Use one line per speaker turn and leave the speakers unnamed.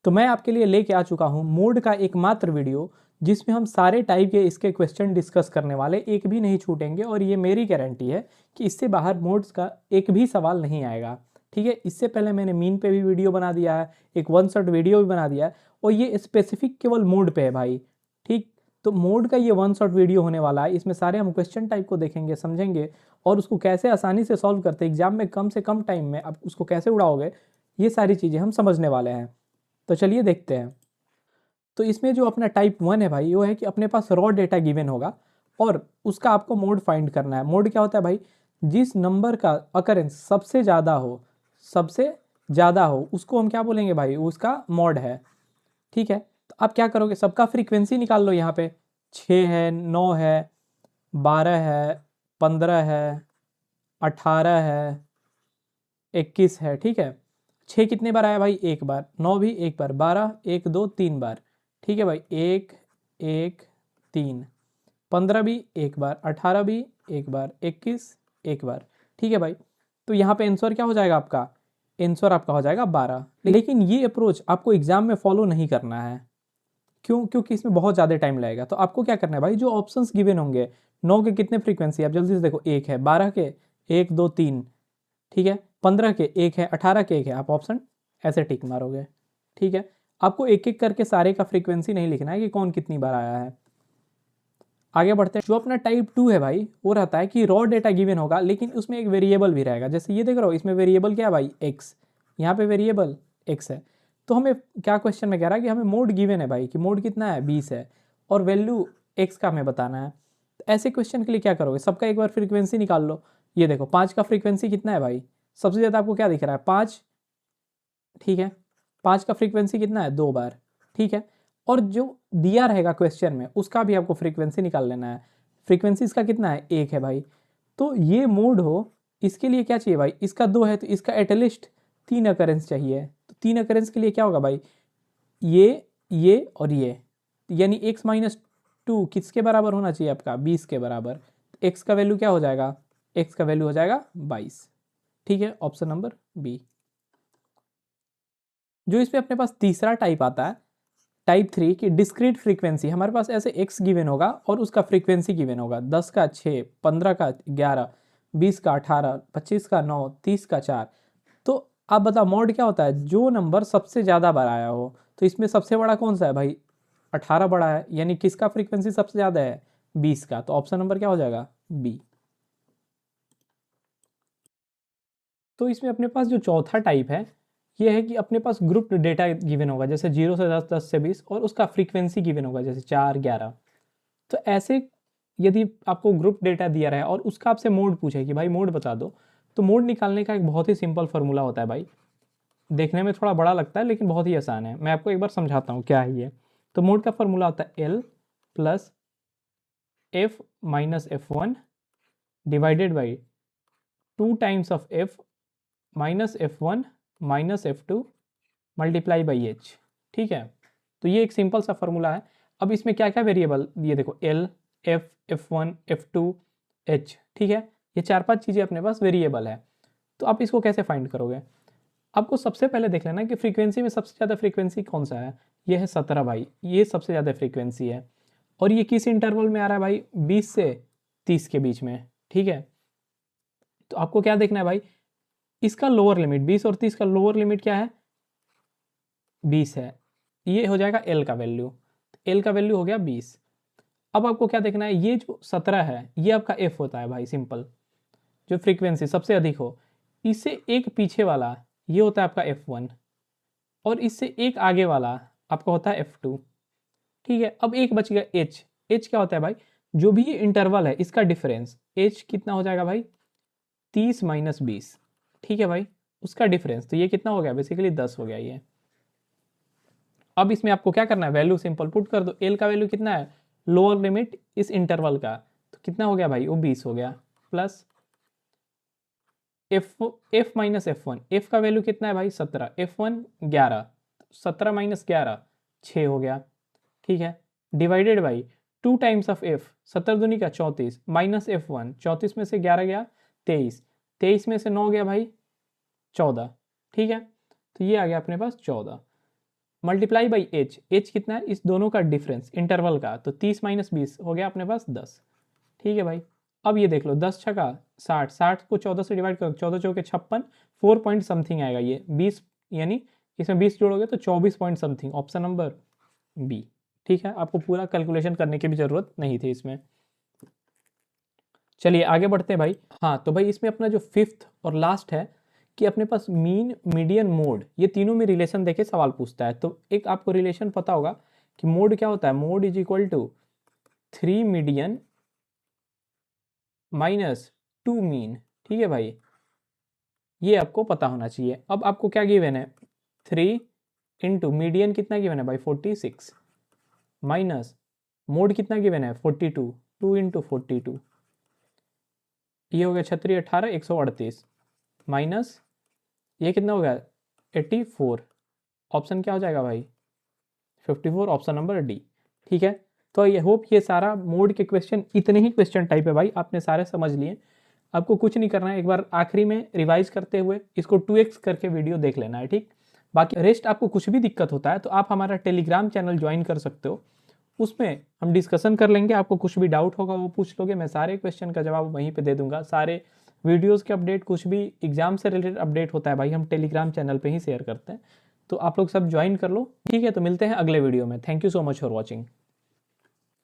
तो मैं आपके लिए लेके आ चुका हूँ मोड का एकमात्र वीडियो, जिसमें हम सारे टाइप के इसके क्वेश्चन डिस्कस करने वाले, एक भी नहीं छूटेंगे। और ये मेरी गारंटी है कि इससे बाहर मोड्स का एक भी सवाल नहीं आएगा। ठीक है, इससे पहले मैंने मीन पे भी वीडियो बना दिया है, एक वन शॉट वीडियो भी बना दिया है, और ये स्पेसिफिक केवल मोड पे है भाई। ठीक, तो मोड का ये वन शॉट वीडियो होने वाला है। इसमें सारे हम क्वेश्चन टाइप को देखेंगे, समझेंगे, और उसको कैसे आसानी से सॉल्व करते हैं एग्जाम में कम से कम टाइम में आप उसको कैसे उड़ाओगे, ये सारी चीज़ें हम समझने वाले हैं। तो चलिए देखते हैं। तो इसमें जो अपना टाइप 1 है भाई, वो है कि अपने पास रॉ डेटा गिवन होगा और उसका आपको मोड फाइंड करना है। मोड क्या होता है भाई? जिस नंबर का अकरेंस सबसे ज़्यादा हो, सबसे ज़्यादा हो, उसको हम क्या बोलेंगे भाई? उसका मॉड है। ठीक है, तो आप क्या करोगे, सबका फ्रीक्वेंसी निकाल लो। यहाँ पे 6 है, 9 है, 12 है, 15 है, 18 है, 21 है। ठीक है, 6 कितने बार आया भाई? एक बार। 9 भी एक बार। 12 1 2 3 बार। ठीक है भाई, 1 1 3। 15 भी एक बार, 18 भी एक बार, 21 एक बार। ठीक है भाई, तो यहाँ पे आंसर क्या हो जाएगा आपका? आंसर आपका हो जाएगा 12। लेकिन ये अप्रोच आपको एग्जाम में फॉलो नहीं करना है। क्यों? क्योंकि इसमें बहुत ज़्यादा टाइम लगेगा। तो आपको क्या करना है भाई, जो ऑप्शंस गिवन होंगे, 9 के कितने फ्रीक्वेंसी, आप जल्दी से देखो, 1 है, 12 के 1 2 3, ठीक है, 15 के 1 है, 18 के 1 है, आप ऑप्शन ऐसे टिक मारोगे। ठीक है, आपको एक एक करके सारे का फ्रीक्वेंसी नहीं लिखना है कि कौन कितनी बार आया है। आगे बढ़ते हैं। जो अपना टाइप 2 है भाई, वो रहता है कि रॉ डेटा गिवन होगा, लेकिन उसमें एक वेरिएबल भी रहेगा। जैसे ये देख रहे हो, इसमें वेरिएबल क्या है भाई? एक्स। यहाँ पे वेरिएबल एक्स है। तो हमें क्या क्वेश्चन में कह रहा है कि हमें मोड गिवन है भाई, कि मोड कितना है? 20 है, और वैल्यू एक्स का हमें बताना है। तो ऐसे क्वेश्चन के लिए क्या करोगे, सबका एक बार फ्रीक्वेंसी निकाल लो। ये देखो, 5 का फ्रीक्वेंसी कितना है भाई? सबसे ज़्यादा आपको क्या दिख रहा है? 5। ठीक है, 5 का फ्रीक्वेंसी कितना है? 2 बार। ठीक है, और जो दिया रहेगा क्वेश्चन में, उसका भी आपको फ्रीक्वेंसी निकाल लेना है। फ्रीक्वेंसी इसका कितना है? 1 है भाई। तो ये मोड हो, इसके लिए क्या चाहिए भाई? इसका 2 है, तो इसका एटलीस्ट 3 अकरेंस चाहिए। तो 3 अकरेंस के लिए क्या होगा भाई? ये और ये, यानी एक्स माइनस 2 किसके बराबर होना चाहिए आपका? 20 के बराबर। एक्स का वैल्यू क्या हो जाएगा? एक्स का वैल्यू हो जाएगा 22। ठीक है, ऑप्शन नंबर बी। जो इसमें अपने पास तीसरा टाइप आता है, टाइप 3 की डिस्क्रीट फ्रीक्वेंसी। हमारे पास ऐसे एक्स गिवन होगा और उसका फ्रीक्वेंसी गिवन होगा, 10 का 6, 15 का 11, 20 का 18, 25 का 9, 30 का 4। तो आप बताओ, मॉड क्या होता है? जो नंबर सबसे ज़्यादा बार आया हो। तो इसमें सबसे बड़ा कौन सा है भाई? 18 बड़ा है, यानी किसका फ्रीक्वेंसी सबसे ज़्यादा है? 20 का। तो ऑप्शन नंबर क्या हो जाएगा? बी। तो इसमें अपने पास जो चौथा टाइप है, ये है कि अपने पास ग्रुप डेटा गिवन होगा, जैसे 0 से 10, 10 से 20, और उसका फ्रीक्वेंसी गिवन होगा, जैसे 4, 11। तो ऐसे यदि आपको ग्रुप डेटा दिया रहा है और उसका आपसे मोड पूछे कि भाई मोड बता दो, तो मोड निकालने का एक बहुत ही सिंपल फार्मूला होता है भाई। देखने में थोड़ा बड़ा लगता है, लेकिन बहुत ही आसान है। मैं आपको एक बार समझाता हूँ क्या है ये। तो मोड का फार्मूला होता है L plus F minus F one divided by 2 times of F minus F one minus F two multiply by H. ठीक है, तो ये एक सिंपल सा फार्मूला है। अब इसमें क्या क्या वेरिएबल, ये देखो, L, F, F one, F two, H. ठीक है, ये 4-5 चीज़ें अपने पास वेरिएबल है। तो आप इसको कैसे फाइंड करोगे? आपको सबसे पहले देख लेना कि फ्रीक्वेंसी में सबसे ज़्यादा फ्रीक्वेंसी कौन सा है। ये है 17 भाई, ये सबसे ज़्यादा फ्रीक्वेंसी है। और ये किस इंटरवल में आ रहा है भाई? 20 से 30 के बीच में। ठीक है, तो आपको क्या देखना है भाई? इसका लोअर लिमिट 20 और 30 का लोअर लिमिट क्या है? 20 है। ये हो जाएगा एल का वैल्यू। एल का वैल्यू हो गया 20। अब आपको क्या देखना है? ये जो 17 है, ये आपका एफ होता है भाई, सिंपल। जो फ्रीक्वेंसी सबसे अधिक हो, इससे एक पीछे वाला ये होता है आपका F1, और इससे एक आगे वाला आपका होता है F2। ठीक है, अब एक बच गया H। H क्या होता है भाई? जो भी ये इंटरवल है, इसका डिफरेंस। H कितना हो जाएगा भाई? 30 माइनस 20। ठीक है भाई, उसका डिफरेंस। तो ये कितना हो गया? बेसिकली 10 हो गया ये। अब इसमें आपको क्या करना है? वैल्यू सिंपल पुट कर दो। एल का वैल्यू कितना है? लोअर लिमिट इस इंटरवल का, तो कितना हो गया भाई? वो 20 हो गया, plus F minus F one. F का वैल्यू कितना है भाई? 17। एफ वन 11, 17 माइनस 11 6 हो गया। ठीक है, divided by 2 times of F, 17 दूनी का 34, माइनस एफ वन, 34 में से 11 गया 23, 23 में से 9 गया भाई 14। ठीक है, तो ये आ गया अपने पास 14। मल्टीप्लाई बाई एच, एच कितना है इस दोनों का डिफरेंस इंटरवल का, तो 30 माइनस 20 हो गया अपने पास 10। ठीक है भाई, अब ये देख लो 10 छका 60, 60 को 14 से डिवाइड करो, 14 चौके 56, 4 पॉइंट समथिंग आएगा ये 20, यानी इसमें 20 जोड़ोगे तो 24 point something, option number B. ठीक है, आपको पूरा कैलकुलेशन करने की भी ज़रूरत नहीं थी इसमें। चलिए आगे बढ़ते हैं भाई। हाँ तो भाई इसमें अपना जो फिफ्थ और लास्ट है कि अपने पास मीन, मीडियन, मोड, ये तीनों में रिलेशन देके सवाल पूछता है। तो एक आपको रिलेशन पता होगा कि मोड क्या होता है, mode is equal to 3 median minus 2 mean. ठीक है भाई, ये आपको पता होना चाहिए। अब आपको क्या गिवन है, 3 इंटू मीडियन कितना गिवन है भाई 46, माइनस मोड कितना गिवन है 42, 2 इंटू 42, ये हो गया 36 18 138, माइनस ये कितना हो गया 84, ऑप्शन क्या हो जाएगा भाई 54, ऑप्शन नंबर डी। ठीक है, तो ये होप ये सारा मोड के क्वेश्चन, इतने ही क्वेश्चन टाइप है भाई, आपने सारे समझ लिए। आपको कुछ नहीं करना है, एक बार आखिरी में रिवाइज करते हुए इसको 2x करके वीडियो देख लेना है। ठीक, बाकी रेस्ट आपको कुछ भी दिक्कत होता है तो आप हमारा टेलीग्राम चैनल ज्वाइन कर सकते हो, उसमें हम डिस्कशन कर लेंगे। आपको कुछ भी डाउट होगा वो पूछ लोगे, मैं सारे क्वेश्चन का जवाब वहीं पे दे दूंगा। सारे वीडियोस के अपडेट, कुछ भी एग्जाम से रिलेटेड अपडेट होता है भाई हम टेलीग्राम चैनल पे ही शेयर करते हैं, तो आप लोग सब ज्वाइन कर लो। ठीक है, तो मिलते हैं अगले वीडियो में। Thank you so much for watching.